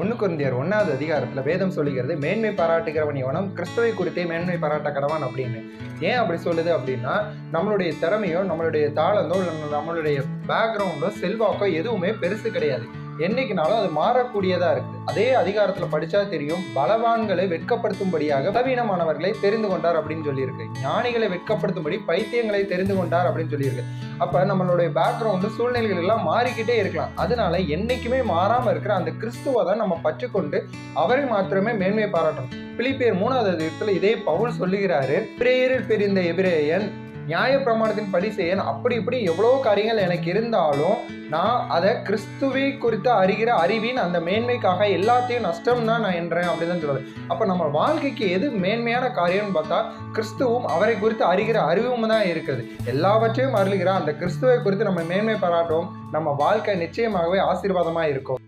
1 கொரிந்தியர் 1வது அதிகாரத்தில் வேதம் சொல்லுகிறது, மேன்மை பாராட்டுகிறவன் எவனும் கிறிஸ்துவை குறித்தே மேன்மை பாராட்ட கடவான் அப்படின்னு. ஏன் அப்படி சொல்லுது அப்படின்னா, நம்மளுடைய திறமையோ நம்மளுடைய தாளந்தோ நம்மளுடைய பேக்ரவுண்டோ செல்வாக்கோ எதுவுமே பெருசு கிடையாது. என்னைக்குனாலும் அது மாறக்கூடியதா இருக்கு. அதே அதிகாரத்துல படிச்சா தெரியும், பலவான்களை வெட்கப்படுத்தும்படியாக பலவீனமானவர்களை தெரிந்து கொண்டார் அப்படின்னு சொல்லியிருக்கு. ஞானிகளை வெட்கப்படுத்தும்படி பைத்தியங்களை தெரிந்து கொண்டார் அப்படின்னு சொல்லியிருக்கு. அப்ப நம்மளுடைய பேக்ரவுண்டு சூழ்நிலைகள் எல்லாம் மாறிக்கிட்டே இருக்கலாம். அதனால என்னைக்குமே மாறாம இருக்கிற அந்த கிறிஸ்துவை தான் நம்ம பற்றுக்கொண்டு அவரை மாத்திரமே மேன்மை பாராட்டணும். பிலிப்பியர் 3வது அதிகாரத்துல இதே பவுல் சொல்லுகிறாரு, எபிரேயரில் பிரிந்த எபிரேயன், நியாய பிரமாணத்தின் படி செய்ய அப்படி இப்படி எவ்வளோ காரியங்கள் எனக்கு இருந்தாலும் நான் அதை கிறிஸ்துவை குறித்து அறிகிற அறிவின் அந்த மேன்மைக்காக எல்லாத்தையும் நஷ்டம் தான் நான் என்றேன் அப்படின்னு சொல்லுவேன். அப்போ நம்ம வாழ்க்கைக்கு எது மேன்மையான காரியம்னு பார்த்தா கிறிஸ்துவும் அவரை குறித்து அறிகிற அறிவும் தான் இருக்குது. எல்லாவற்றையும் அருளுகிற அந்த கிறிஸ்துவை குறித்து நம்ம மேன்மை பாராட்டுவோம். நம்ம வாழ்க்கை நிச்சயமாகவே ஆசீர்வாதமாக இருக்கும்.